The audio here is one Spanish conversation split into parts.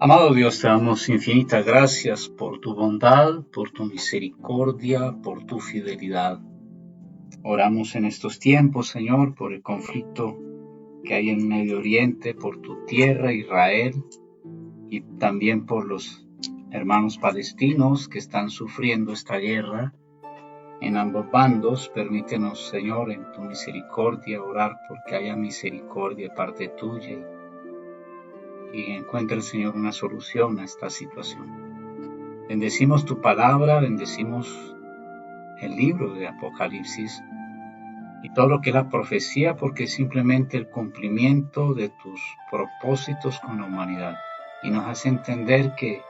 Amado Dios, te damos infinitas gracias por tu bondad, por tu misericordia, por tu fidelidad. Oramos en estos tiempos, Señor, por el conflicto que hay en Medio Oriente, por tu tierra, Israel, y también por los hermanos palestinos que están sufriendo esta guerra en ambos bandos. Permítenos, Señor, en tu misericordia orar porque haya misericordia de parte tuya y encuentre, Señor, una solución a esta situación. Bendecimos tu palabra, bendecimos el libro de Apocalipsis y todo lo que es la profecía, porque es simplemente el cumplimiento de tus propósitos con la humanidad. Y nos hace entender que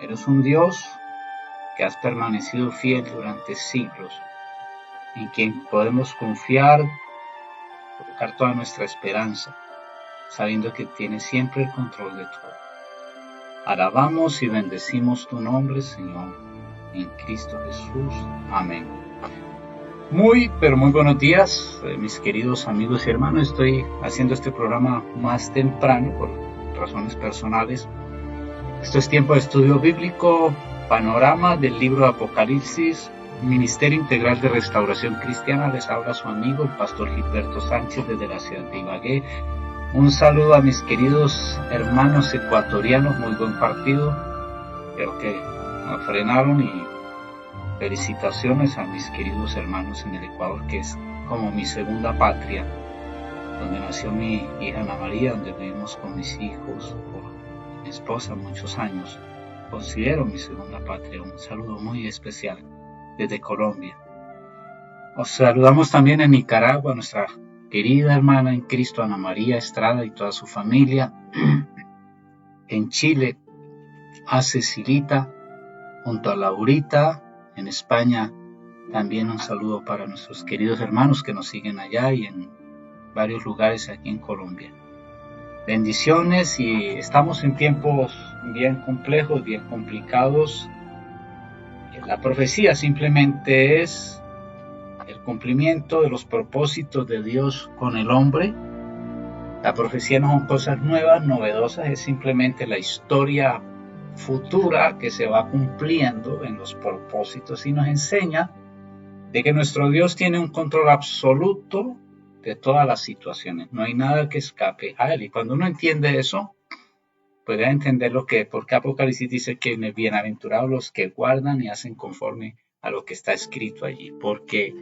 eres un Dios que has permanecido fiel durante siglos, en quien podemos confiar, colocar toda nuestra esperanza, sabiendo que tienes siempre el control de todo. Alabamos y bendecimos tu nombre, Señor, en Cristo Jesús. Amén. Muy, pero muy buenos días, mis queridos amigos y hermanos. Estoy haciendo este programa más temprano por razones personales. Esto es tiempo de estudio bíblico, panorama del libro de Apocalipsis, Ministerio Integral de Restauración Cristiana. Les habla su amigo, el pastor Gilberto Sánchez, desde la ciudad de Ibagué. Un saludo a mis queridos hermanos ecuatorianos, muy buen partido, creo que me frenaron, y felicitaciones a mis queridos hermanos en el Ecuador, que es como mi segunda patria, donde nació mi hija Ana María, donde vivimos con mis hijos, por mi esposa muchos años. Considero mi segunda patria. Un saludo muy especial desde Colombia. Os saludamos también en Nicaragua, nuestra querida hermana en Cristo, Ana María Estrada, y toda su familia. En Chile, a Cecilita, junto a Laurita. En España, también un saludo para nuestros queridos hermanos que nos siguen allá, y en varios lugares aquí en Colombia. Bendiciones, y estamos en tiempos bien complejos, bien complicados. La profecía simplemente es el cumplimiento de los propósitos de Dios con el hombre. La profecía no son cosas nuevas, novedosas, es simplemente la historia futura que se va cumpliendo en los propósitos, y nos enseña de que nuestro Dios tiene un control absoluto de todas las situaciones. No hay nada que escape a Él, y cuando uno entiende eso, puede entender por qué Apocalipsis dice que bienaventurados los que guardan y hacen conforme a lo que está escrito allí, porque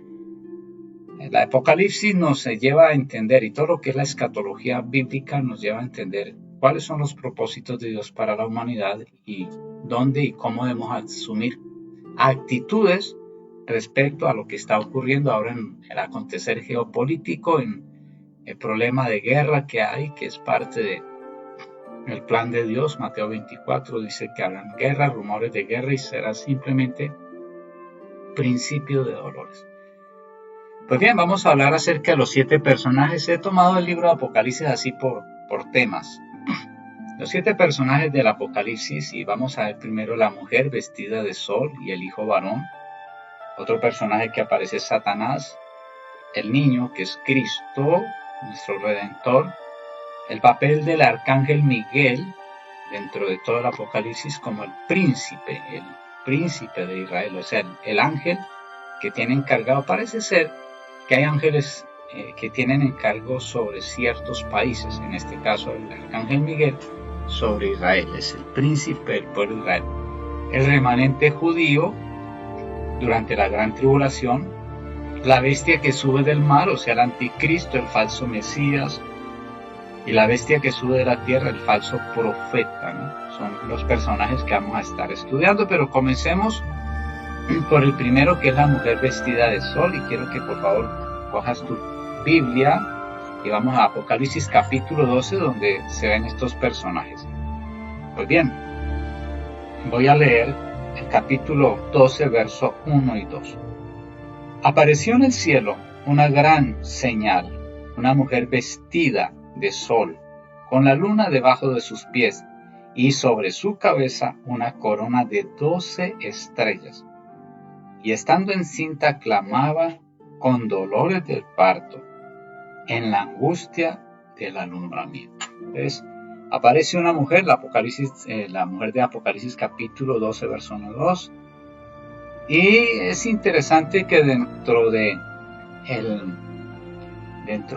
el Apocalipsis nos lleva a entender, y todo lo que es la escatología bíblica nos lleva a entender cuáles son los propósitos de Dios para la humanidad, y dónde y cómo debemos asumir actitudes respecto a lo que está ocurriendo ahora en el acontecer geopolítico, en el problema de guerra que hay, que es parte del plan de Dios. Mateo 24 dice que habrán guerra, rumores de guerra, y será simplemente principio de dolores. Pues bien, vamos a hablar acerca de los 7 personajes. He tomado el libro de Apocalipsis así por temas. Los 7 personajes del Apocalipsis, y vamos a ver primero la mujer vestida de sol y el hijo varón. Otro personaje que aparece es Satanás, el niño, que es Cristo, nuestro Redentor. El papel del arcángel Miguel dentro de todo el Apocalipsis como el príncipe de Israel, o sea, el ángel que tiene encargado. Parece ser que hay ángeles que tienen encargo sobre ciertos países, en este caso el arcángel Miguel sobre Israel, es el príncipe del pueblo de Israel. El remanente judío durante la gran tribulación, la bestia que sube del mar, o sea, el anticristo, el falso Mesías, y la bestia que sube de la tierra, el falso profeta, ¿no? Son los personajes que vamos a estar estudiando, pero comencemos por el primero, que es la mujer vestida de sol, y quiero que por favor cojas tu Biblia y vamos a Apocalipsis capítulo 12, donde se ven estos personajes. Pues bien, voy a leer el capítulo 12, verso 1 y 2. Apareció en el cielo una gran señal, una mujer vestida de sol, con la luna debajo de sus pies, y sobre su cabeza una corona de 12 estrellas. Y estando encinta clamaba con dolores del parto, en la angustia del alumbramiento. Entonces, Aparece una mujer, la mujer de Apocalipsis capítulo 12, verso 1-2. Y es interesante que dentro de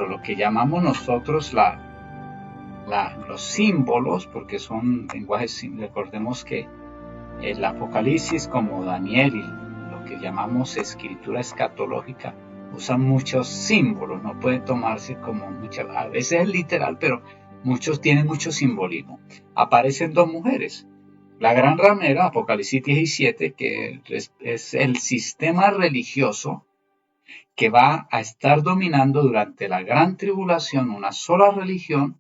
lo que llamamos nosotros los símbolos, porque son lenguajes, recordemos que el Apocalipsis, como Daniel y lo que llamamos escritura escatológica, usan muchos símbolos, no puede tomarse como a veces es literal, pero muchos tienen mucho simbolismo. Aparecen dos mujeres. La gran ramera, Apocalipsis 17, que es el sistema religioso que va a estar dominando durante la gran tribulación una sola religión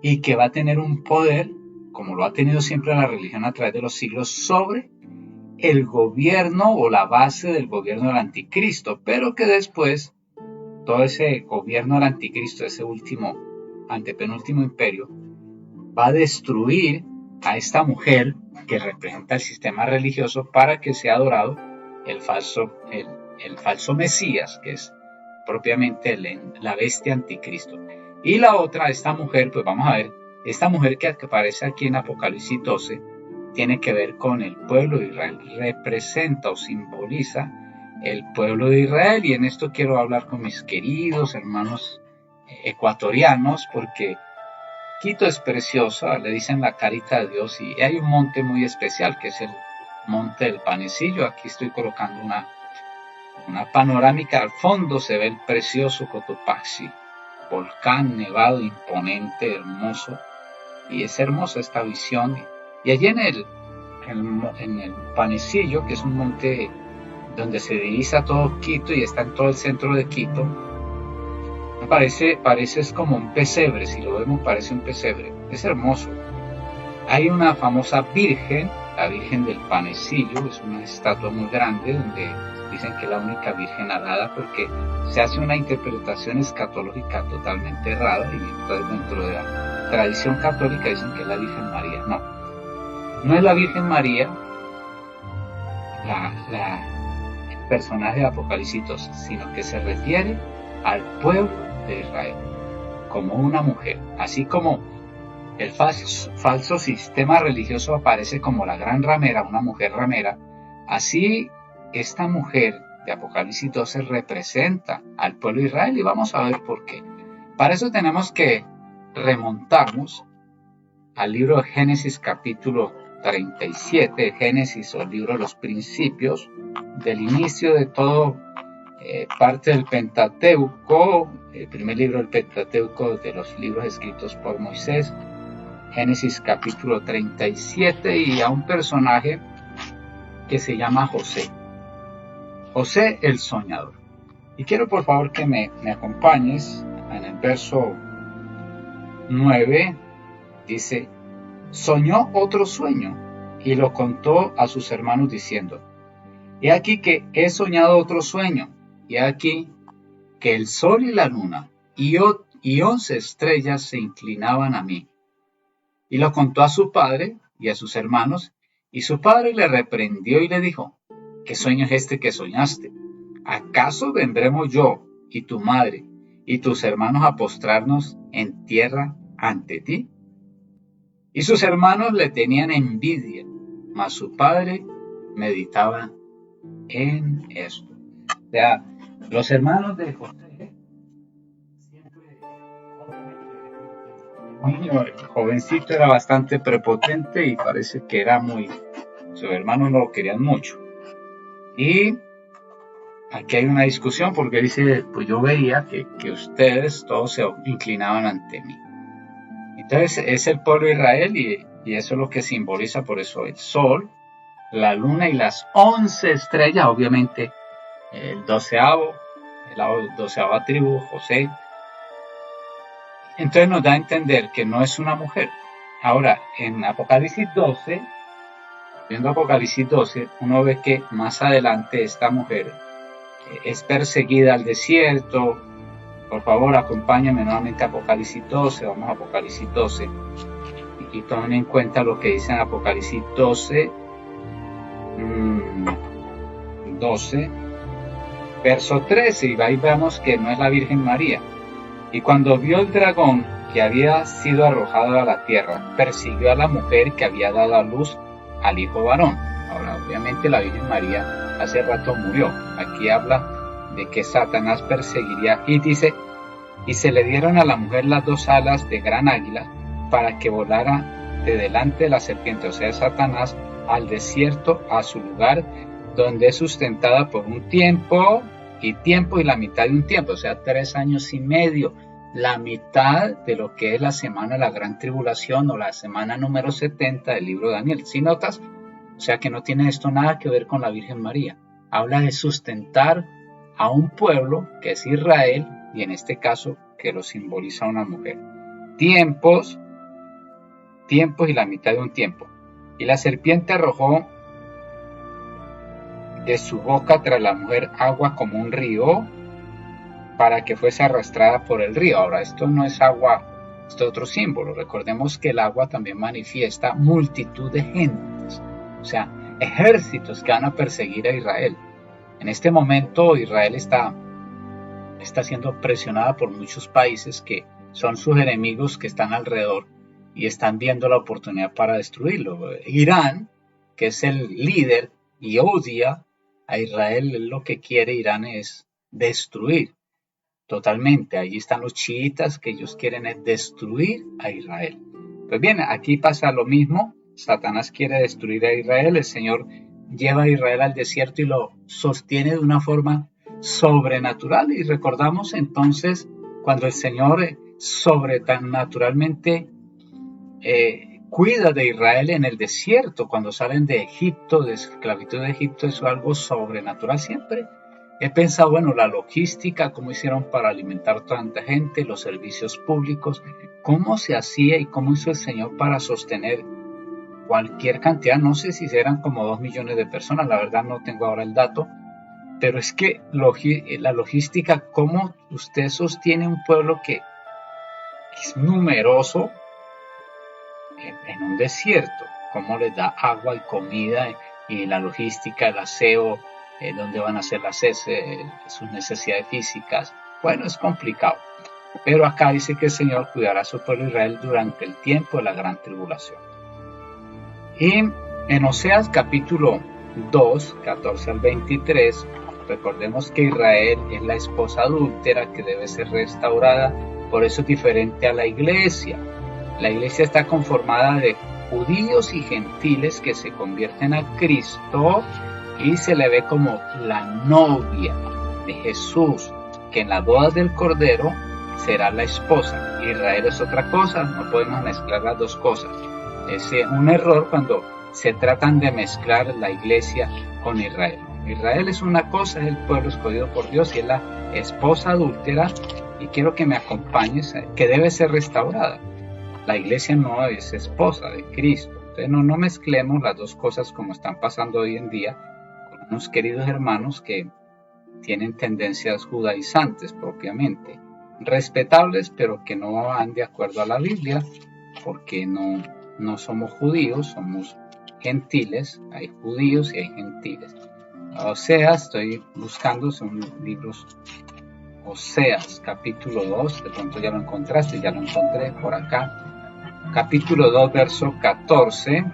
y que va a tener un poder, como lo ha tenido siempre la religión a través de los siglos, sobre el gobierno o la base del gobierno del anticristo, pero que después todo ese gobierno del anticristo, ese antepenúltimo imperio, va a destruir a esta mujer que representa el sistema religioso para que sea adorado el falso Mesías, que es propiamente la bestia anticristo. Y la otra, esta mujer, pues vamos a ver, esta mujer que aparece aquí en Apocalipsis 12, tiene que ver con el pueblo de Israel, representa o simboliza el pueblo de Israel, y en esto quiero hablar con mis queridos hermanos ecuatorianos, porque Quito es preciosa, le dicen la carita de Dios, y hay un monte muy especial que es el monte del Panecillo. Aquí estoy colocando una panorámica. Al fondo se ve el precioso Cotopaxi, volcán nevado, imponente, hermoso, y es hermosa esta visión. Y allí en el Panecillo, que es un monte donde se divisa todo Quito y está en todo el centro de Quito, parece es como un pesebre. Si lo vemos, parece un pesebre, es hermoso. Hay una famosa virgen, la Virgen del Panecillo, es una estatua muy grande donde dicen que es la única virgen alada, porque se hace una interpretación escatológica totalmente errada, y entonces dentro de la tradición católica dicen que es la Virgen María. No es la Virgen María el personaje de Apocalipsis 12, sino que se refiere al pueblo de Israel como una mujer, así como el falso sistema religioso aparece como la gran ramera, una mujer ramera. Así esta mujer de Apocalipsis 12 representa al pueblo de Israel, y vamos a ver por qué. Para eso tenemos que remontarnos al libro de Génesis capítulo 37, Génesis, o el libro de los principios, del inicio de todo, parte del Pentateuco, el primer libro del Pentateuco, de los libros escritos por Moisés. Génesis capítulo 37, y a un personaje que se llama José el soñador. Y quiero por favor que me acompañes en el verso 9. Dice: soñó otro sueño y lo contó a sus hermanos diciendo: he aquí que he soñado otro sueño, y he aquí que el sol y la luna y 11 estrellas se inclinaban a mí. Y lo contó a su padre y a sus hermanos, y su padre le reprendió y le dijo: ¿qué sueño es este que soñaste? ¿Acaso vendremos yo y tu madre y tus hermanos a postrarnos en tierra ante ti? Y sus hermanos le tenían envidia, mas su padre meditaba en esto. O sea, los hermanos de José siempre, niño, el jovencito, era bastante prepotente y parece que era sus hermanos no lo querían mucho. Y aquí hay una discusión, porque dice: pues yo veía que ustedes todos se inclinaban ante mí. Entonces es el pueblo de Israel, y eso es lo que simboliza, por eso el sol, la luna y las 11 estrellas, obviamente la 12ª tribu, José. Entonces nos da a entender que no es una mujer. Ahora, en Apocalipsis 12, viendo Apocalipsis 12, uno ve que más adelante esta mujer es perseguida al desierto. Por favor, acompáñenme nuevamente a Apocalipsis 12, vamos a Apocalipsis 12, y tomen en cuenta lo que dice en Apocalipsis 12, verso 13, y ahí vemos que no es la Virgen María. Y cuando vio el dragón que había sido arrojado a la tierra, persiguió a la mujer que había dado a luz al hijo varón. Ahora, obviamente la Virgen María hace rato murió. Aquí habla de que Satanás perseguiría y dice, y se le dieron a la mujer las dos alas de gran águila para que volara de delante de la serpiente, o sea, Satanás, al desierto, a su lugar, donde es sustentada por un tiempo y la mitad de un tiempo, o sea, 3 años y medio, la mitad de lo que es la semana de la gran tribulación o la semana número 70 del libro de Daniel. ¿Sí notas? O sea que no tiene esto nada que ver con la Virgen María. Habla de sustentar a un pueblo que es Israel, y en este caso que lo simboliza una mujer. Tiempos y la mitad de un tiempo. Y la serpiente arrojó de su boca tras la mujer agua como un río, para que fuese arrastrada por el río. Ahora, esto no es agua, esto es otro símbolo. Recordemos que el agua también manifiesta multitud de gentes, o sea, ejércitos que van a perseguir a Israel. En este momento Israel está siendo presionada por muchos países que son sus enemigos, que están alrededor y están viendo la oportunidad para destruirlo. Irán, que es el líder y odia a Israel, lo que quiere Irán es destruir totalmente. Allí están los chiitas, que ellos quieren es destruir a Israel. Pues bien, aquí pasa lo mismo. Satanás quiere destruir a Israel. El Señor lleva a Israel al desierto y lo sostiene de una forma sobrenatural. Y recordamos entonces cuando el Señor sobrenaturalmente cuida de Israel en el desierto, cuando salen de Egipto, de esclavitud de Egipto, eso es algo sobrenatural. Siempre he pensado, bueno, la logística, cómo hicieron para alimentar tanta gente, los servicios públicos, cómo se hacía y cómo hizo el Señor para sostener cualquier cantidad. No sé si eran como 2 millones de personas, la verdad no tengo ahora el dato, pero es que la logística, cómo usted sostiene un pueblo que es numeroso en un desierto, cómo les da agua y comida y la logística, el aseo, dónde van a hacer sus necesidades físicas. Bueno, es complicado, pero acá dice que el Señor cuidará a su pueblo Israel durante el tiempo de la gran tribulación. Y en Oseas capítulo 2, 14 al 23, recordemos que Israel es la esposa adúltera que debe ser restaurada, por eso es diferente a la iglesia. La iglesia está conformada de judíos y gentiles que se convierten a Cristo y se le ve como la novia de Jesús, que en las bodas del Cordero será la esposa. Israel es otra cosa, no podemos mezclar las dos cosas. Es un error cuando se tratan de mezclar la iglesia con Israel. Israel es una cosa, es el pueblo escogido por Dios y es la esposa adúltera, y quiero que me acompañes, que debe ser restaurada. La iglesia no es esposa de Cristo. Entonces no mezclemos las dos cosas como están pasando hoy en día con unos queridos hermanos que tienen tendencias judaizantes propiamente, respetables, pero que no van de acuerdo a la Biblia, porque no somos judíos, somos gentiles. Hay judíos y hay gentiles. Oseas, estoy buscando, son libros. Oseas, capítulo 2, de pronto ya lo encontraste, ya lo encontré por acá. Capítulo 2, verso 14.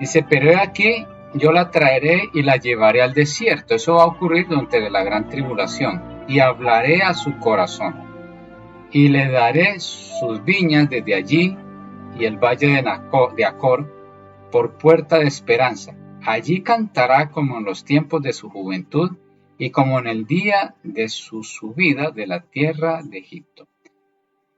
Dice, pero he aquí, yo la traeré y la llevaré al desierto. Eso va a ocurrir durante la gran tribulación. Y hablaré a su corazón. Y le daré sus viñas desde allí y el valle de Acor por puerta de esperanza. Allí cantará como en los tiempos de su juventud y como en el día de su subida de la tierra de Egipto.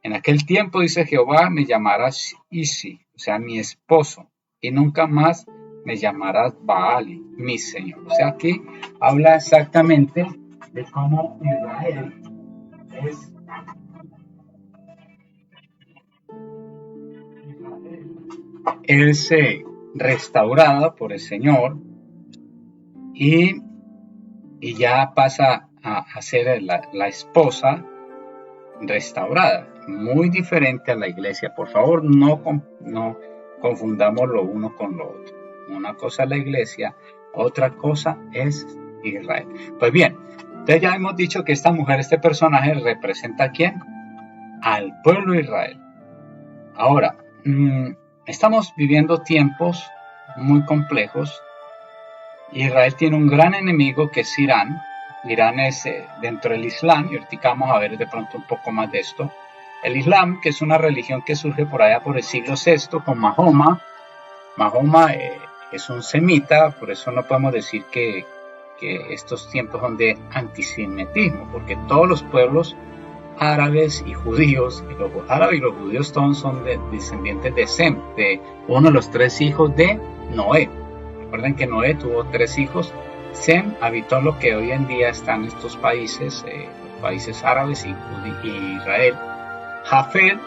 En aquel tiempo, dice Jehová, me llamarás Isi, o sea, mi esposo, y nunca más me llamarás Baali, mi Señor. O sea, aquí habla exactamente de cómo Israel es restaurada por el Señor y ya pasa a ser la esposa restaurada, muy diferente a la iglesia. Por favor, no confundamos lo uno con lo otro. Una cosa es la iglesia, otra cosa es Israel. Pues bien, entonces ya hemos dicho que esta mujer, este personaje, representa ¿a quién? al pueblo de Israel. Ahora, estamos viviendo tiempos muy complejos. Israel tiene un gran enemigo que es Irán. Irán es dentro del Islam, y ahorita vamos a ver de pronto un poco más de esto. El Islam, que es una religión que surge por allá por el siglo VI con Mahoma. Mahoma es un semita, por eso no podemos decir que estos tiempos son de antisemitismo, porque todos los pueblos árabes y judíos, y los árabes y los judíos todos son descendientes de Sem, de uno de los 3 hijos de Noé. Recuerden que Noé tuvo 3 hijos. Sem habitó lo que hoy en día están estos países, los países árabes y Israel. Jafet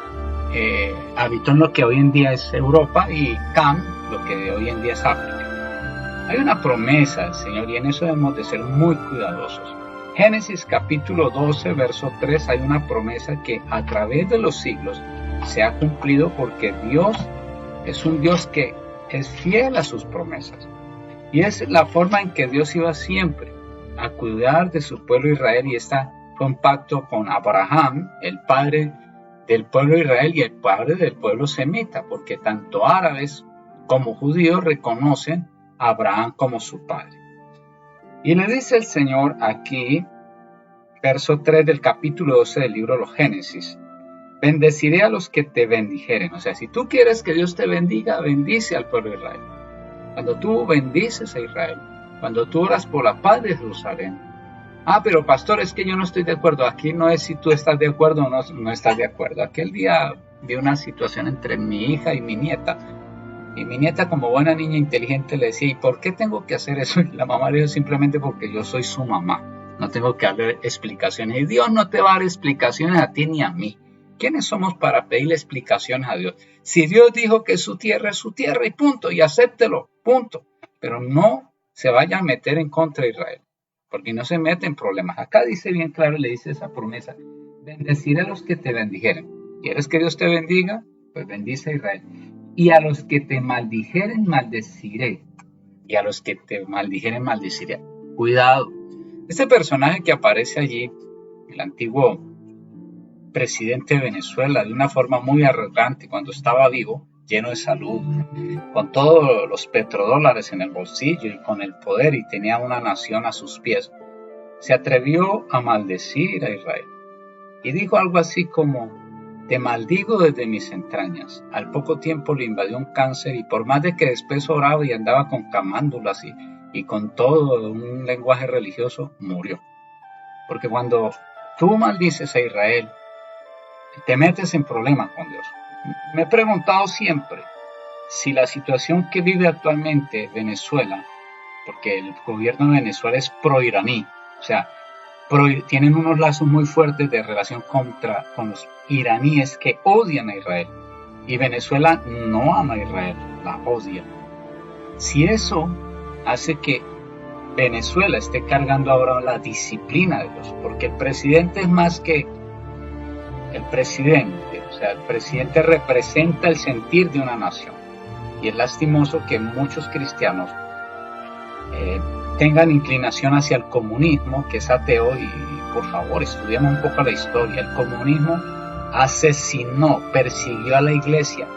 habitó en lo que hoy en día es Europa, y Cam lo que hoy en día es África. Hay una promesa del Señor, y en eso debemos de ser muy cuidadosos. Génesis capítulo 12, verso 3, hay una promesa que a través de los siglos se ha cumplido, porque Dios es un Dios que es fiel a sus promesas. Y es la forma en que Dios iba siempre a cuidar de su pueblo Israel, y esta fue un pacto con Abraham, el padre del pueblo de Israel y el padre del pueblo semita, porque tanto árabes como judíos reconocen a Abraham como su padre. Y le dice el Señor aquí, verso 3 del capítulo 12 del libro de los Génesis: bendeciré a los que te bendijeren. O sea, si tú quieres que Dios te bendiga, bendice al pueblo de Israel. Cuando tú bendices a Israel, cuando tú oras por la paz de Jerusalén. Pero pastor, es que yo no estoy de acuerdo. Aquí no es si tú estás de acuerdo o no estás de acuerdo. Aquel día vi una situación entre mi hija y mi nieta. Y mi nieta, como buena niña inteligente, le decía: ¿y por qué tengo que hacer eso? Y la mamá le dijo: simplemente porque yo soy su mamá. No tengo que darle explicaciones. Y Dios no te va a dar explicaciones a ti ni a mí. ¿Quiénes somos para pedirle explicaciones a Dios? Si Dios dijo que su tierra es su tierra, y punto, y acéptelo, punto. Pero no se vaya a meter en contra de Israel, porque no se mete en problemas. Acá dice bien claro, le dice esa promesa: bendeciré a los que te bendijeren. ¿Quieres que Dios te bendiga? Pues bendice a Israel. Y a los que te maldijeren, maldeciré. Y a los que te maldijeren, maldeciré. Cuidado. Este personaje que aparece allí, el antiguo presidente de Venezuela, de una forma muy arrogante cuando estaba vivo, lleno de salud, con todos los petrodólares en el bolsillo y con el poder, y tenía una nación a sus pies, se atrevió a maldecir a Israel. Y dijo algo así como: te maldigo desde mis entrañas. Al poco tiempo le invadió un cáncer, y por más de que después oraba y andaba con camándulas y con todo un lenguaje religioso, murió. Porque cuando tú maldices a Israel, te metes en problemas con Dios. Me he preguntado siempre si la situación que vive actualmente Venezuela, porque el gobierno de Venezuela es pro-iraní, o sea, tienen unos lazos muy fuertes de relación con los iraníes que odian a Israel, y Venezuela no ama a Israel, la odia. Si eso hace que Venezuela esté cargando ahora la disciplina de Dios, porque el presidente es más que el presidente, o sea, el presidente representa el sentir de una nación, y es lastimoso que muchos cristianos tengan inclinación hacia el comunismo, que es ateo. Y por favor, estudiemos un poco la historia. El comunismo asesinó, persiguió a la iglesia.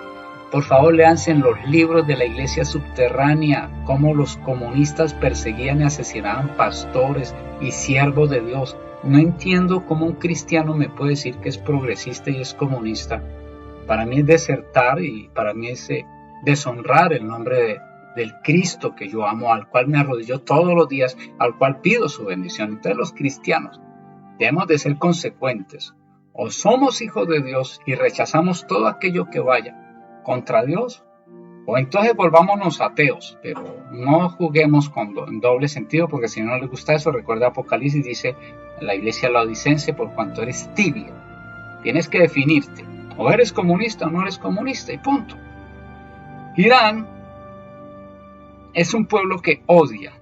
Por favor, léanse en los libros de la iglesia subterránea cómo los comunistas perseguían y asesinaban pastores y siervos de Dios. No entiendo cómo un cristiano me puede decir que es progresista y es comunista. Para mí es desertar, y para mí es deshonrar el nombre del Cristo que yo amo, al cual me arrodillo todos los días, al cual pido su bendición. Entonces los cristianos debemos de ser consecuentes. O somos hijos de Dios y rechazamos todo aquello que vaya contra Dios, o entonces volvámonos ateos. Pero no juguemos con doble sentido, porque si no les gusta eso, recuerda Apocalipsis, dice la iglesia laodicense: por cuanto eres tibio. Tienes que definirte: o eres comunista o no eres comunista, y punto. Irán es un pueblo que odia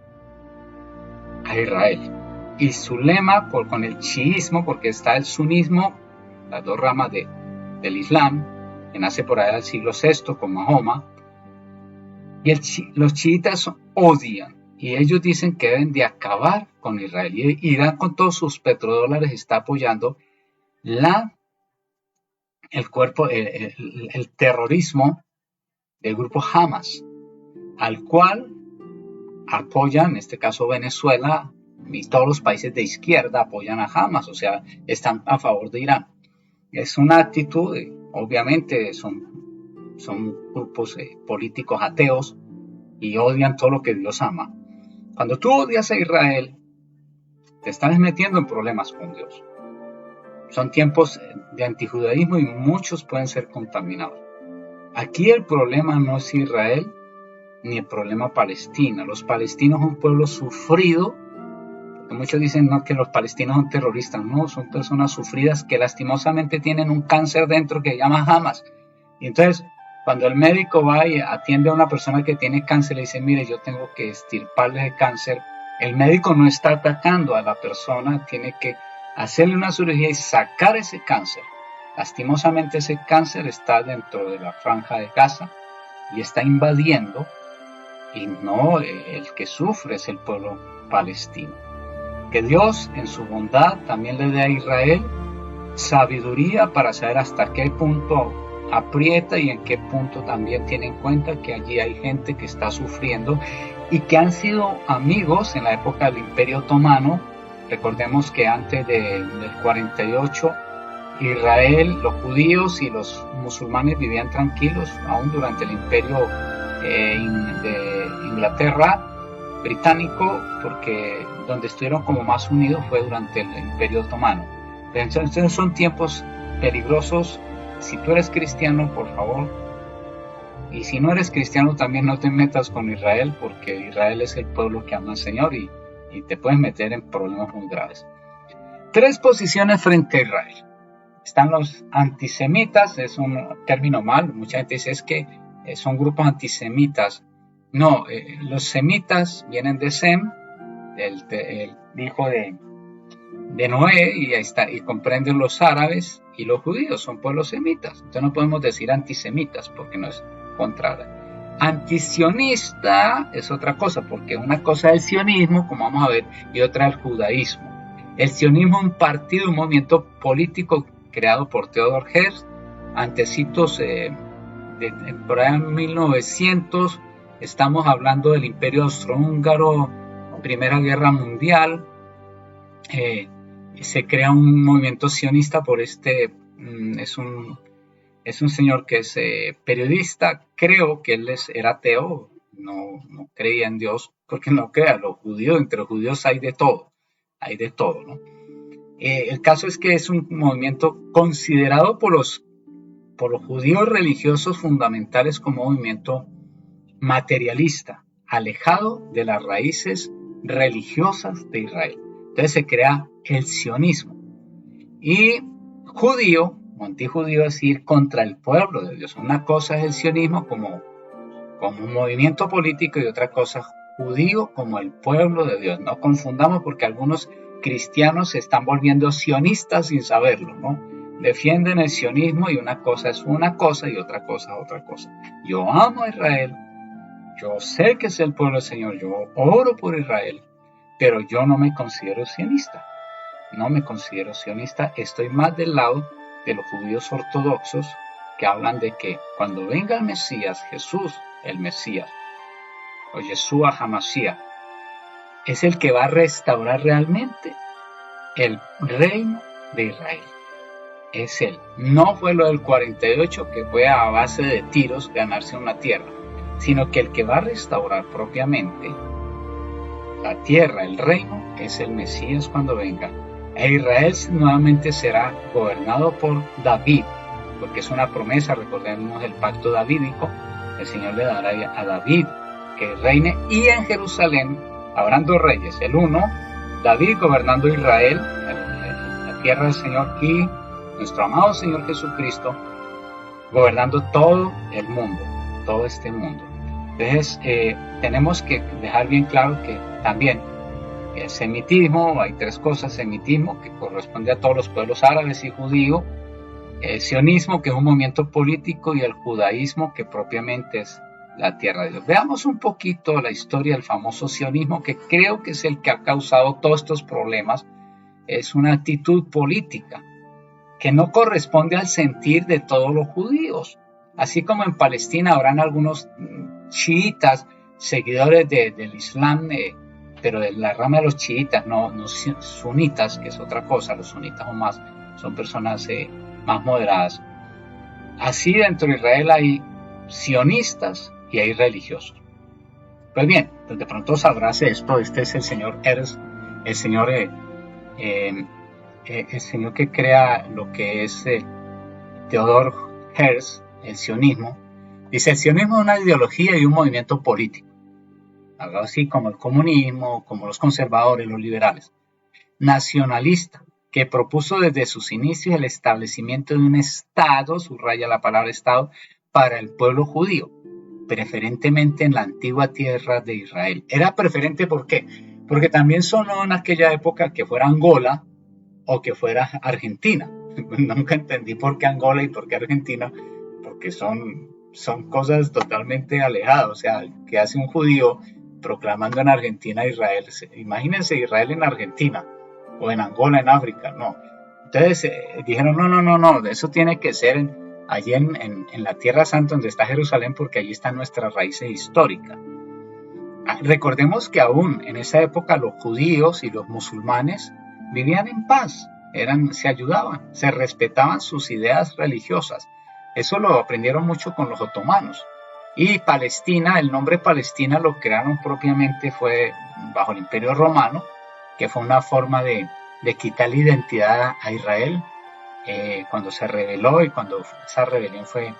a Israel, y su lema con el chiismo, porque está el sunismo, las dos ramas del Islam, que nace por allá del siglo VI con Mahoma, y los chiitas odian, y ellos dicen que deben de acabar con Israel. Y Irán, con todos sus petrodólares, está apoyando la el terrorismo del grupo Hamas, al cual apoyan, en este caso Venezuela, y todos los países de izquierda apoyan a Hamas, o sea, están a favor de Irán. Es una actitud, obviamente son grupos políticos ateos y odian todo lo que Dios ama. Cuando tú odias a Israel, te estás metiendo en problemas con Dios. Son tiempos de antijudaísmo y muchos pueden ser contaminados. Aquí el problema no es Israel ni el problema Palestina. Los palestinos son un pueblo sufrido, porque muchos dicen no, que los palestinos son terroristas. No, son personas sufridas que lastimosamente tienen un cáncer dentro que se llama Hamas. Y entonces, cuando el médico va y atiende a una persona que tiene cáncer, le dice, mire, yo tengo que extirparle el cáncer. El médico no está atacando a la persona, tiene que hacerle una cirugía y sacar ese cáncer. Lastimosamente ese cáncer está dentro de la franja de Gaza y está invadiendo, y no, el que sufre es el pueblo palestino. Que Dios en su bondad también le dé a Israel sabiduría para saber hasta qué punto aprieta y en qué punto también tiene en cuenta que allí hay gente que está sufriendo y que han sido amigos en la época del Imperio Otomano. Recordemos que antes del 48 Israel, los judíos y los musulmanes vivían tranquilos, aún durante el imperio de Inglaterra británico, porque donde estuvieron como más unidos fue durante el imperio otomano. Entonces son tiempos peligrosos. Si tú eres cristiano, por favor, y si no eres cristiano también no te metas con Israel, porque Israel es el pueblo que ama al Señor y te puedes meter en problemas muy graves. 3 posiciones frente a Israel. Están los antisemitas, es un término mal, mucha gente dice es que son grupos antisemitas. No, los semitas vienen de Sem, el hijo de Noé, y ahí está, y comprenden los árabes y los judíos, son pueblos semitas. Entonces no podemos decir antisemitas porque no es contrario. Antisionista es otra cosa, porque una cosa es el sionismo, como vamos a ver, y otra el judaísmo. El sionismo es un partido, un movimiento político creado por Theodor Herzl, antecitos por allá en 1900, estamos hablando del Imperio Austrohúngaro, Primera Guerra Mundial. Se crea un movimiento sionista por es un señor que es periodista, creo que él era ateo, no creía en Dios, porque no crea, entre los judíos hay de todo, ¿no? El caso es que es un movimiento considerado por los judíos religiosos fundamentales como movimiento materialista, alejado de las raíces religiosas de Israel. Entonces se crea el sionismo. Y judío, o antijudío, es ir contra el pueblo de Dios. Una cosa es el sionismo como un movimiento político y otra cosa judío como el pueblo de Dios. No confundamos, porque algunos cristianos se están volviendo sionistas sin saberlo, ¿no? Defienden el sionismo y una cosa es una cosa y otra cosa es otra cosa. Yo amo a Israel, yo sé que es el pueblo del Señor, yo oro por Israel, pero yo no me considero sionista. Estoy más del lado de los judíos ortodoxos que hablan de que cuando venga el Mesías, Jesús, el Mesías, o Yeshua HaMashiach, es el que va a restaurar realmente el reino de Israel. Es él. No fue lo del 48 que fue a base de tiros ganarse una tierra, sino que el que va a restaurar propiamente la tierra, el reino, es el Mesías cuando venga. E Israel nuevamente será gobernado por David, porque es una promesa, recordemos el pacto davídico. El Señor le dará a David que reine, y en Jerusalén habrán 2 reyes, el uno, David gobernando Israel, la tierra del Señor, y nuestro amado Señor Jesucristo gobernando todo el mundo, todo este mundo. Entonces tenemos que dejar bien claro que también el semitismo, hay 3 cosas: semitismo, que corresponde a todos los pueblos árabes y judío; el sionismo, que es un movimiento político; y el judaísmo, que propiamente es la tierra de Dios. Veamos un poquito la historia del famoso sionismo, que creo que es el que ha causado todos estos problemas. Es una actitud política. que no corresponde al sentir de todos los judíos. Así como en Palestina habrán algunos chiitas, seguidores del Islam, pero de la rama de los chiitas, no sunitas, que es otra cosa. Los sunitas son personas más moderadas. Así dentro de Israel hay sionistas y hay religiosos. Pues bien, pues de pronto sabrás esto. Este es el señor Herz, el señor que crea lo que es Theodor Herz, el sionismo. Dice: el sionismo es una ideología y un movimiento político, algo así como el comunismo, como los conservadores, los liberales, nacionalista, que propuso desde sus inicios el establecimiento de un Estado, subraya la palabra Estado, para el pueblo judío, preferentemente en la antigua tierra de Israel. Era preferente, ¿por qué? Porque también sonó en aquella época que fuera Angola o que fuera Argentina. Nunca entendí por qué Angola y por qué Argentina, porque son cosas totalmente alejadas. O sea, ¿qué hace un judío proclamando en Argentina a Israel? Imagínense Israel en Argentina o en Angola en África. No. Entonces dijeron, no, eso tiene que ser allí en la Tierra Santa, donde está Jerusalén, porque allí están nuestras raíces históricas. Recordemos que aún en esa época los judíos y los musulmanes vivían en paz, se ayudaban, se respetaban sus ideas religiosas. Eso lo aprendieron mucho con los otomanos. Y Palestina, el nombre Palestina lo crearon propiamente fue bajo el Imperio Romano, que fue una forma de quitarle identidad a Israel cuando se rebeló, y cuando esa rebelión fue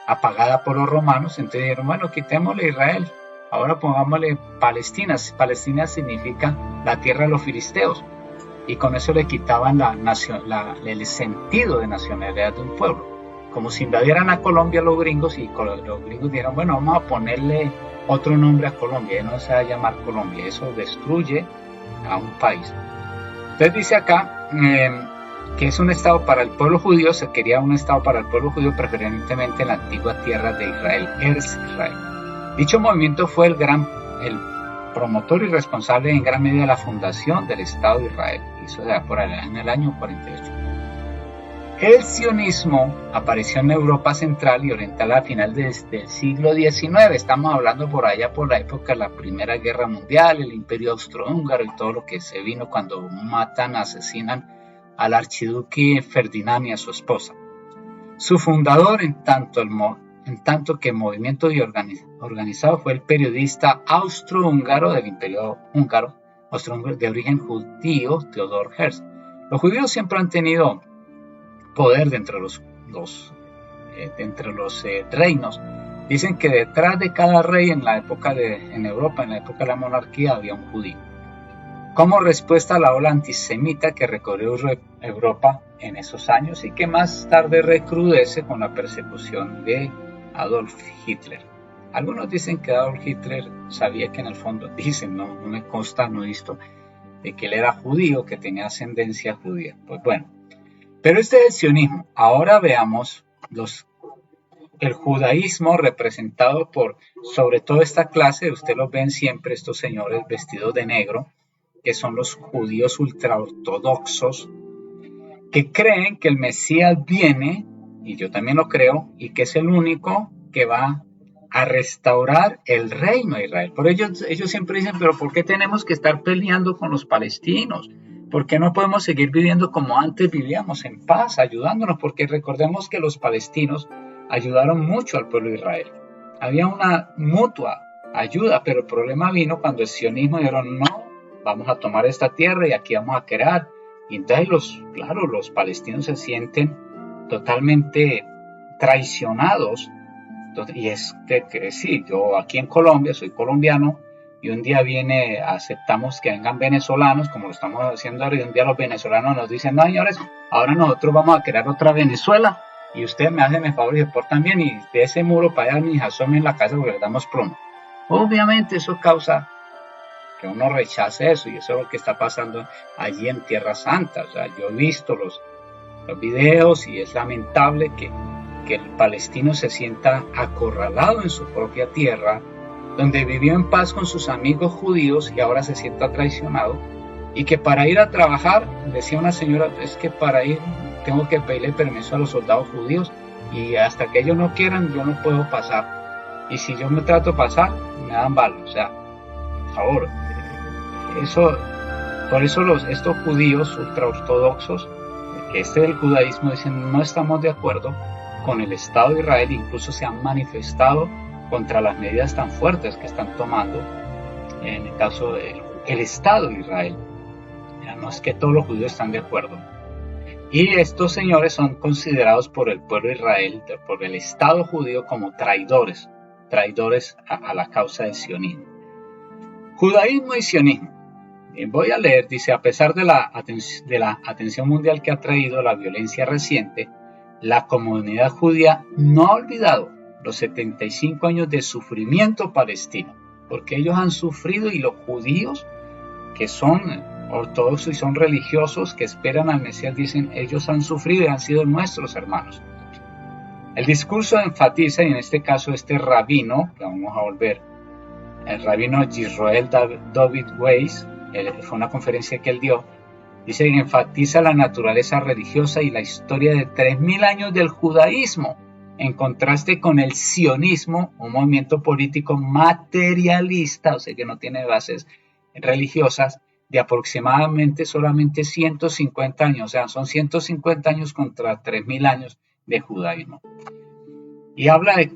apagada por los romanos. Entonces dijeron, bueno, quitémosle Israel, ahora pongámosle Palestina. Palestina significa la tierra de los filisteos, y con eso le quitaban el sentido de nacionalidad de un pueblo. Como si invadieran a Colombia los gringos, y los gringos dijeron, bueno, vamos a ponerle otro nombre a Colombia, y no se va a llamar Colombia. Eso destruye a un país. Entonces dice acá que es un estado para el pueblo judío. Se quería un estado para el pueblo judío, preferentemente en la antigua tierra de Israel, Eretz Israel. Dicho movimiento fue el promotor y responsable en gran medida de la fundación del Estado de Israel. Eso era por allá en el año 48. El sionismo apareció en Europa central y oriental a final del siglo XIX. Estamos hablando por allá por la época de la Primera Guerra Mundial, el Imperio Austrohúngaro y todo lo que se vino cuando asesinan al archiduque Ferdinand y a su esposa. Su fundador, en tanto que movimiento organizado, fue el periodista austrohúngaro del Imperio Húngaro, de origen judío, Theodor Herz. Los judíos siempre han tenido poder dentro de los reinos. Dicen que detrás de cada rey en Europa, en la época de la monarquía, había un judío. Como respuesta a la ola antisemita que recorrió Europa en esos años y que más tarde recrudece con la persecución de Adolf Hitler. Algunos dicen que Adolf Hitler sabía que en el fondo, no me consta, no he visto, de que él era judío, que tenía ascendencia judía. Pues bueno, pero este es el sionismo. Ahora veamos el judaísmo representado por, sobre todo esta clase, ustedes los ven siempre, estos señores vestidos de negro, que son los judíos ultraortodoxos, que creen que el Mesías viene, y yo también lo creo, y que es el único que va a restaurar el reino de Israel. Por ello, ellos siempre dicen, pero ¿por qué tenemos que estar peleando con los palestinos? ¿Por qué no podemos seguir viviendo como antes vivíamos, en paz, ayudándonos? Porque recordemos que los palestinos ayudaron mucho al pueblo de Israel. Había una mutua ayuda, pero el problema vino cuando el sionismo dijeron, no, vamos a tomar esta tierra y aquí vamos a crear. Y entonces los palestinos se sienten totalmente traicionados. Y es que sí, yo aquí en Colombia soy colombiano, y un día aceptamos que vengan venezolanos, como lo estamos haciendo ahora, y un día los venezolanos nos dicen, no señores, ahora nosotros vamos a crear otra Venezuela, y ustedes me hacen el favor y se portan bien, y de ese muro para allá ni asomen la casa porque les damos plomo. Obviamente eso causa que uno rechace eso, y eso es lo que está pasando allí en Tierra Santa. O sea, yo he visto los videos, y es lamentable que el palestino se sienta acorralado en su propia tierra, donde vivió en paz con sus amigos judíos, y ahora se sienta traicionado, y que para ir a trabajar, decía una señora, es que para ir tengo que pedirle permiso a los soldados judíos y hasta que ellos no quieran yo no puedo pasar. Y si yo me trato de pasar, me dan balas. O sea, por favor, por eso estos judíos ultraortodoxos, que del judaísmo, dicen no estamos de acuerdo con el Estado de Israel, incluso se han manifestado contra las medidas tan fuertes que están tomando en el caso del Estado de Israel. No es que todos los judíos están de acuerdo. Y estos señores son considerados por el pueblo de Israel, por el Estado judío, como traidores a la causa del sionismo. Judaísmo y sionismo. Voy a leer, dice, a pesar de la atención mundial que ha traído la violencia reciente, la comunidad judía no ha olvidado los 75 años de sufrimiento palestino, porque ellos han sufrido, y los judíos que son ortodoxos y son religiosos, que esperan al Mesías, dicen, ellos han sufrido y han sido nuestros hermanos. El discurso enfatiza, y en este caso este rabino, que vamos a volver, el rabino Yisroel David Weiss, fue una conferencia que él dio, dice que enfatiza la naturaleza religiosa y la historia de 3000 años del judaísmo, en contraste con el sionismo, un movimiento político materialista, o sea que no tiene bases religiosas, de aproximadamente solamente 150 años, o sea, son 150 años contra 3000 años de judaísmo. Y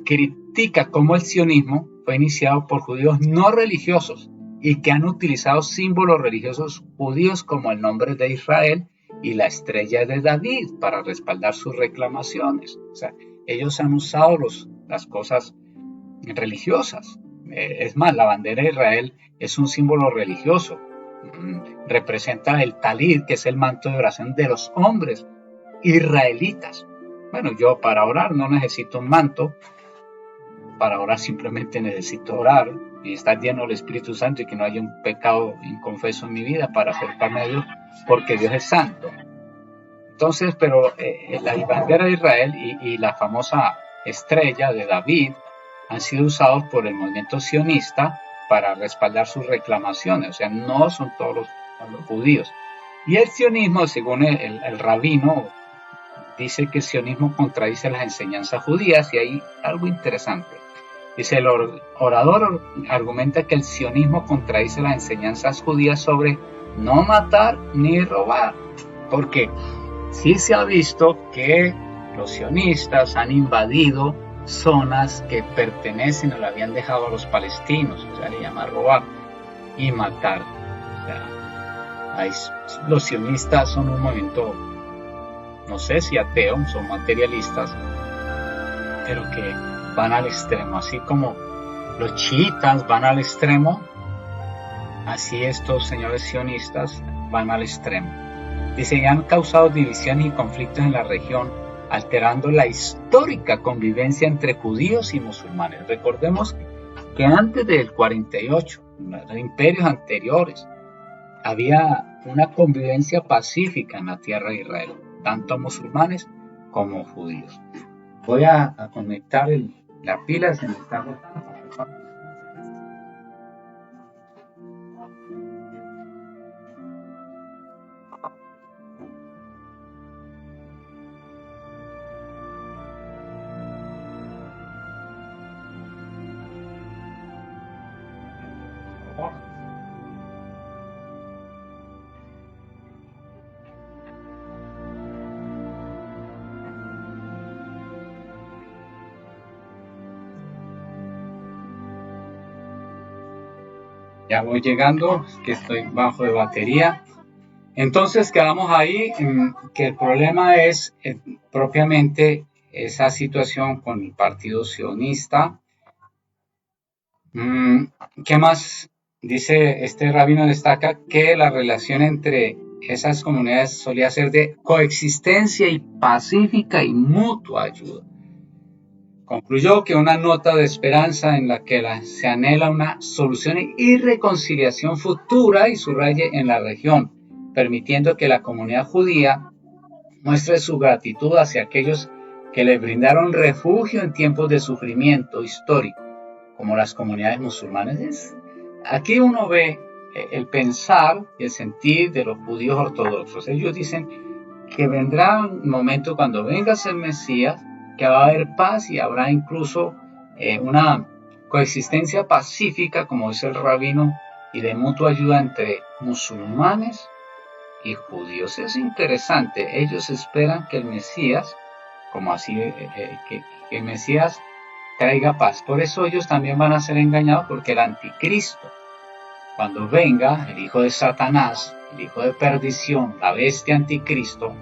critica cómo el sionismo fue iniciado por judíos no religiosos y que han utilizado símbolos religiosos judíos como el nombre de Israel y la estrella de David para respaldar sus reclamaciones. O sea, ellos han usado las cosas religiosas. Es más, la bandera de Israel es un símbolo religioso. Representa el talid, que es el manto de oración de los hombres israelitas. Bueno, yo para orar no necesito un manto. Para orar simplemente necesito orar y estar lleno del Espíritu Santo y que no haya un pecado inconfeso en mi vida para acercarme a Dios, porque Dios es santo. Entonces, pero la bandera de Israel y la famosa estrella de David han sido usados por el movimiento sionista para respaldar sus reclamaciones. O sea, no son todos los judíos. Y el sionismo, según el rabino, dice que el sionismo contradice las enseñanzas judías, y hay algo interesante. Dice, el orador argumenta que el sionismo contradice las enseñanzas judías sobre no matar ni robar, porque sí se ha visto que los sionistas han invadido zonas que pertenecen o le habían dejado a los palestinos, o sea, le llama robar y matar. O sea, los sionistas son un movimiento, no sé si ateo, son materialistas, pero que van al extremo, así como los chiitas van al extremo, así estos señores sionistas van al extremo. Dice que han causado divisiones y conflictos en la región, alterando la histórica convivencia entre judíos y musulmanes. Recordemos que antes del 48, en los imperios anteriores, había una convivencia pacífica en la tierra de Israel, tanto musulmanes como judíos. Voy a conectar la pila, se me está agotando. Ya voy llegando, que estoy bajo de batería. Entonces quedamos ahí, que el problema es propiamente esa situación con el partido sionista. ¿Qué más? Dice este rabino, destaca que la relación entre esas comunidades solía ser de coexistencia y pacífica y mutua ayuda. Concluyó que una nota de esperanza en la que se anhela una solución y reconciliación futura y subraye en la región, permitiendo que la comunidad judía muestre su gratitud hacia aquellos que le brindaron refugio en tiempos de sufrimiento histórico, como las comunidades musulmanas. Aquí uno ve el pensar y el sentir de los judíos ortodoxos. Ellos dicen, que vendrá un momento cuando venga el Mesías, que va a haber paz y habrá incluso una coexistencia pacífica, como dice el rabino, y de mutua ayuda entre musulmanes y judíos. Es interesante, ellos esperan que el Mesías, como así, que el Mesías traiga paz. Por eso ellos también van a ser engañados, porque el anticristo, cuando venga, el hijo de Satanás, el hijo de perdición, la bestia anticristo,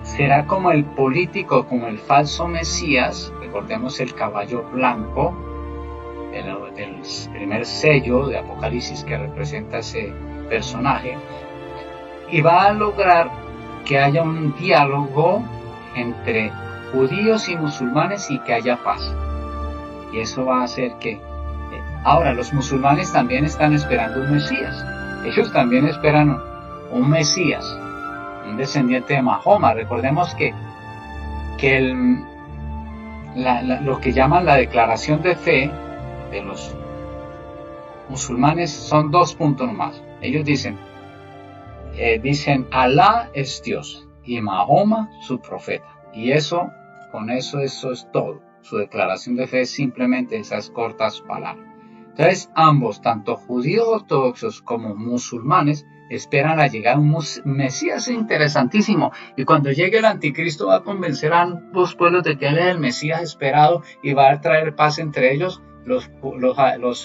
será como el político, como el falso Mesías. Recordemos el caballo blanco del primer sello de Apocalipsis que representa ese personaje, y va a lograr que haya un diálogo entre judíos y musulmanes y que haya paz. Y eso va a hacer que... Ahora, los musulmanes también están esperando un Mesías. Ellos también esperan un Mesías, un descendiente de Mahoma. Recordemos que lo que llaman la declaración de fe de los musulmanes son 2 puntos nomás. Ellos dicen Alá es Dios y Mahoma su profeta. Y eso es todo. Su declaración de fe es simplemente esas cortas palabras. Entonces ambos, tanto judíos ortodoxos como musulmanes, esperan la llegada de un Mesías interesantísimo. Y cuando llegue el anticristo va a convencer a ambos pueblos de que él es el Mesías esperado y va a traer paz entre ellos. Los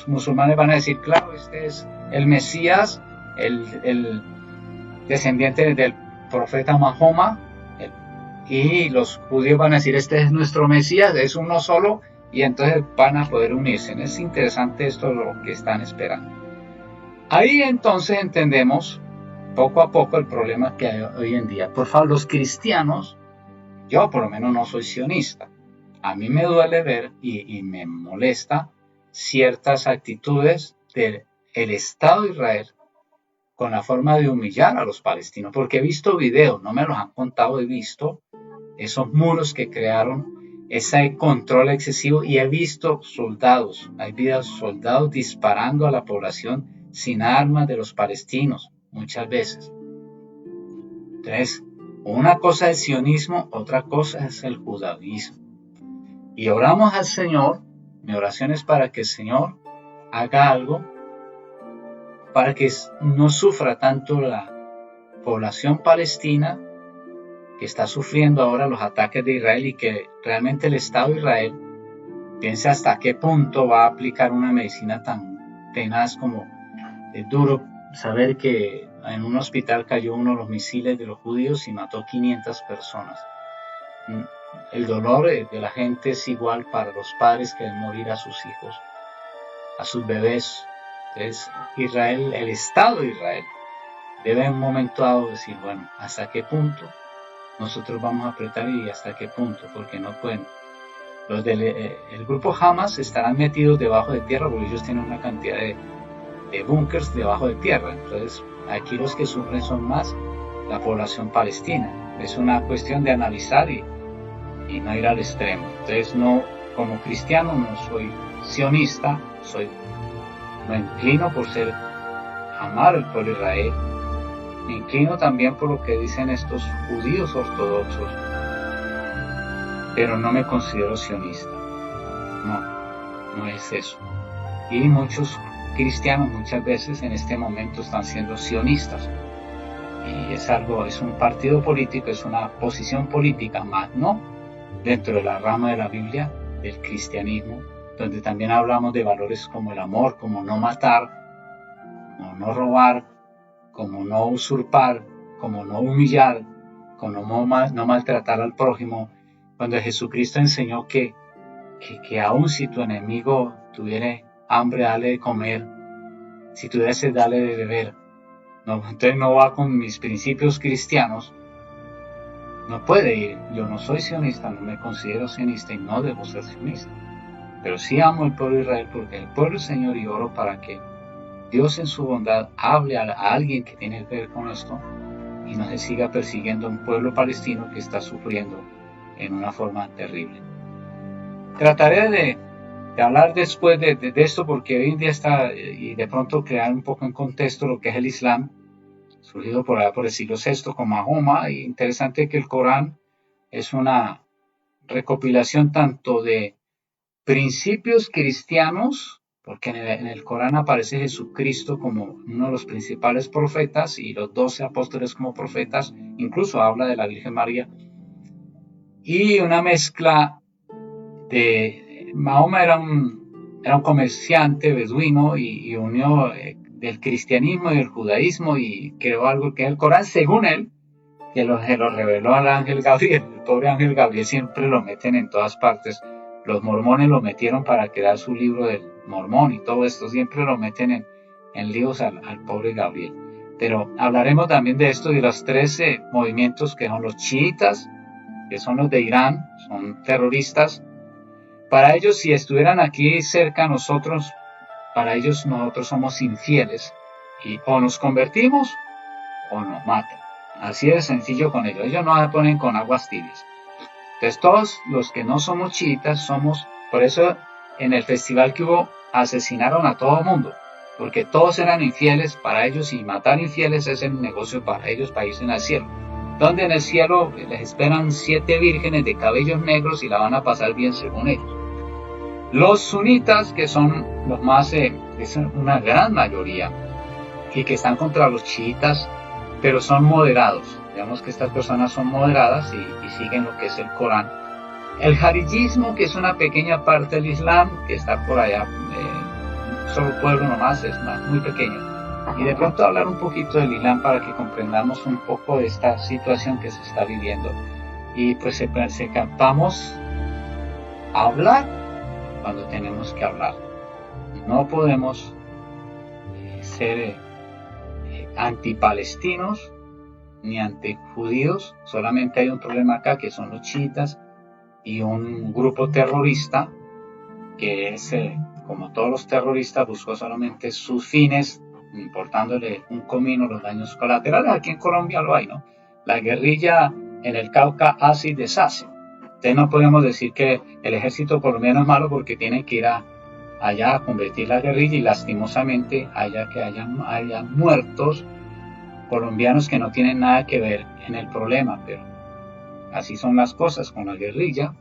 musulmanes van a decir, claro, este es el Mesías, el descendiente del profeta Mahoma. Y los judíos van a decir, este es nuestro Mesías, es uno solo, y entonces van a poder unirse. Es interesante esto lo que están esperando. Ahí entonces entendemos poco a poco el problema que hay hoy en día. Por favor, los cristianos, yo por lo menos no soy sionista. A mí me duele ver y me molesta ciertas actitudes del Estado de Israel con la forma de humillar a los palestinos, porque he visto videos, no me los han contado, he visto esos muros que crearon, ese control excesivo, y he visto soldados, hay videos soldados disparando a la población sin armas de los palestinos, muchas veces. Entonces, una cosa es el sionismo, otra cosa es el judaísmo. Y oramos al Señor, mi oración es para que el Señor haga algo, para que no sufra tanto la población palestina, que está sufriendo ahora los ataques de Israel, y que realmente el Estado de Israel piense hasta qué punto va a aplicar una medicina tan tenaz como es duro saber que en un hospital cayó uno de los misiles de los judíos y mató 500 personas. El dolor de la gente es igual para los padres que ven morir a sus hijos, a sus bebés. Entonces Israel, el Estado de Israel, debe en un momento dado decir, bueno, ¿hasta qué punto nosotros vamos a apretar y hasta qué punto? Porque no pueden. Los del el grupo Hamas estarán metidos debajo de tierra, porque ellos tienen una cantidad de búnkers debajo de tierra. Entonces aquí los que sufren son más la población palestina. Es una cuestión de analizar y no ir al extremo. Entonces no, como cristiano no soy sionista, me inclino por amar al pueblo de Israel. Me inclino también por lo que dicen estos judíos ortodoxos, pero no me considero sionista. No es eso. Y muchos cristianos muchas veces en este momento están siendo sionistas. Y es un partido político, es una posición política, más no dentro de la rama de la Biblia, del cristianismo, donde también hablamos de valores como el amor, como no matar, como no robar, como no usurpar, como no humillar, como no maltratar al prójimo. Cuando Jesucristo enseñó que aun si tu enemigo tuviera hambre, dale de comer, si tuviera sed, dale de beber. Entonces no va con mis principios cristianos, no puede ir. Yo no soy sionista, no me considero sionista y no debo ser sionista, pero sí amo el pueblo de Israel, porque el pueblo del Señor, y oro para que Dios en su bondad hable a alguien que tiene que ver con esto y no se siga persiguiendo a un pueblo palestino que está sufriendo en una forma terrible. Trataré de hablar después de esto, porque hoy en día está, y de pronto crear un poco en contexto lo que es el Islam. Es surgido por allá por el siglo VI con Mahoma. Y interesante que el Corán es una recopilación tanto de principios cristianos, porque en el Corán aparece Jesucristo como uno de los principales profetas y los 12 apóstoles como profetas, incluso habla de la Virgen María, y una mezcla de Mahoma era un comerciante beduino y unió del cristianismo y el judaísmo y creó algo que es el Corán, según él, que se lo reveló al ángel Gabriel. El pobre ángel Gabriel siempre lo meten en todas partes. Los mormones lo metieron para crear su libro del mormón y todo esto, siempre lo meten en líos al pobre Gabriel. Pero hablaremos también de esto, de los 13 movimientos que son los chiitas, que son los de Irán, son terroristas. Para ellos, si estuvieran aquí cerca a nosotros, para ellos nosotros somos infieles y o nos convertimos o nos matan. Así de sencillo con ellos. Ellos no se ponen con aguas tibias. Entonces todos los que no somos chiitas somos, por eso en el festival que hubo asesinaron a todo el mundo, porque todos eran infieles para ellos y matar infieles es el negocio para ellos para irse al cielo. Donde en el cielo les esperan 7 vírgenes de cabellos negros y la van a pasar bien según ellos. Los sunitas, que son los más, es una gran mayoría, y que están contra los chiitas, pero son moderados. Digamos que estas personas son moderadas y siguen lo que es el Corán. El jarillismo, que es una pequeña parte del Islam, que está por allá, solo pueblo nomás, es muy pequeño. Y de pronto hablar un poquito del Islam para que comprendamos un poco de esta situación que se está viviendo. Y pues vamos a hablar cuando tenemos que hablar. No podemos ser antipalestinos ni antijudíos. Solamente hay un problema acá, que son los chiitas y un grupo terrorista que es, como todos los terroristas, buscó solamente sus fines, importándole un comino los daños colaterales. Aquí en Colombia lo hay, ¿no? La guerrilla en el Cauca hace y deshace. Entonces no podemos decir que el ejército colombiano es malo porque tienen que ir allá a convertir la guerrilla y lastimosamente hayan muertos colombianos que no tienen nada que ver en el problema, pero así son las cosas con la guerrilla.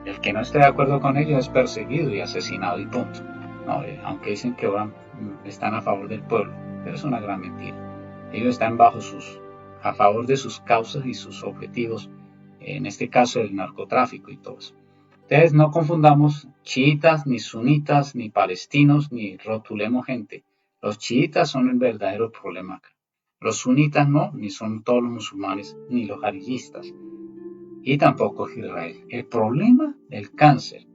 El que no esté de acuerdo con ellos es perseguido y asesinado y punto. No, aunque dicen que están a favor del pueblo, pero es una gran mentira. Ellos están a favor de sus causas y sus objetivos, en este caso el narcotráfico y todo eso. Entonces no confundamos chiitas, ni sunitas, ni palestinos, ni rotulemos gente. Los chiitas son el verdadero problema acá. Los sunitas no, ni son todos los musulmanes, ni los jarillistas. Y tampoco es Israel. El problema del cáncer,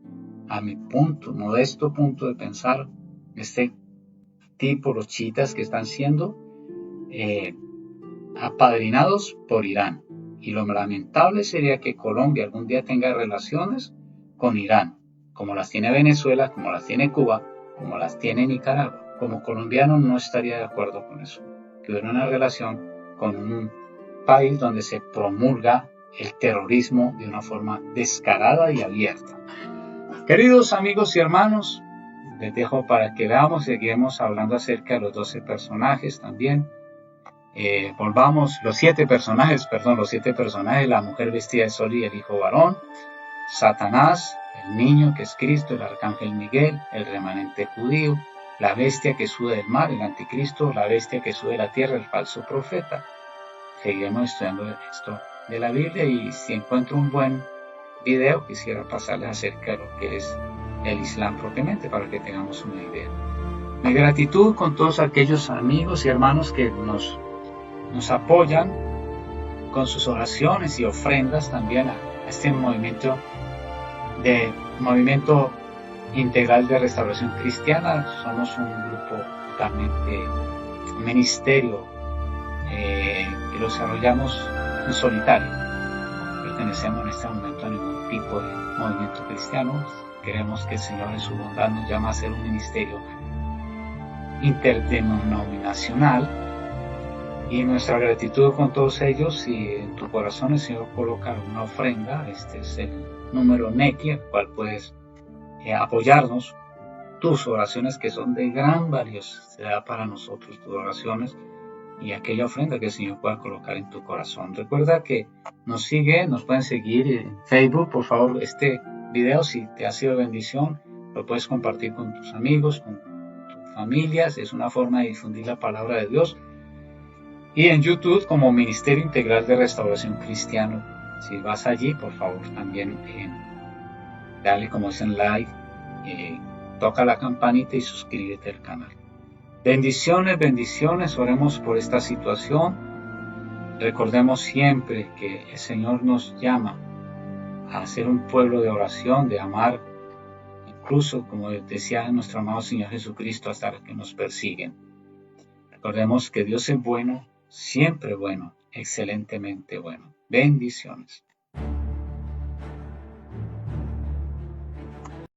a mi modesto punto de pensar, este tipo, los chiitas que están siendo apadrinados por Irán. Y lo lamentable sería que Colombia algún día tenga relaciones con Irán, como las tiene Venezuela, como las tiene Cuba, como las tiene Nicaragua. Como colombiano no estaría de acuerdo con eso, que hubiera una relación con un país donde se promulga el terrorismo de una forma descarada y abierta. Queridos amigos y hermanos, les dejo para que veamos, seguiremos hablando acerca de los 12 personajes también. Volvamos, los 7 personajes, la mujer vestida de sol y el hijo varón, Satanás, el niño que es Cristo, el arcángel Miguel, el remanente judío, la bestia que sube del mar, el anticristo, la bestia que sube de la tierra, el falso profeta. Seguiremos estudiando esto de la Biblia y si encuentro un buen video quisiera pasarles acerca de lo que es el Islam propiamente para que tengamos una idea. Mi gratitud con todos aquellos amigos y hermanos que nos apoyan con sus oraciones y ofrendas también a este movimiento integral de restauración cristiana. Somos un grupo totalmente, un ministerio que lo desarrollamos en solitario. No pertenecemos en este momento a ningún tipo de movimiento cristiano. Queremos que el Señor en su bondad nos llame a ser un ministerio interdenominacional. Y nuestra gratitud con todos ellos. Si en tu corazón el Señor coloca una ofrenda, este es el número NECI, al cual puedes apoyarnos. Tus oraciones que son de gran valiosidad para nosotros, tus oraciones y aquella ofrenda que el Señor pueda colocar en tu corazón. Recuerda que nos pueden seguir en Facebook. Por favor, este video, si te ha sido de bendición, lo puedes compartir con tus amigos, con tus familias. Es una forma de difundir la palabra de Dios. Y en YouTube como Ministerio Integral de Restauración Cristiano. Si vas allí, por favor, también dale, como dicen, like, toca la campanita y suscríbete al canal. Bendiciones, bendiciones, oremos por esta situación. Recordemos siempre que el Señor nos llama a ser un pueblo de oración, de amar, incluso, como decía nuestro amado Señor Jesucristo, hasta que nos persiguen. Recordemos que Dios es bueno, siempre bueno, excelentemente bueno. Bendiciones.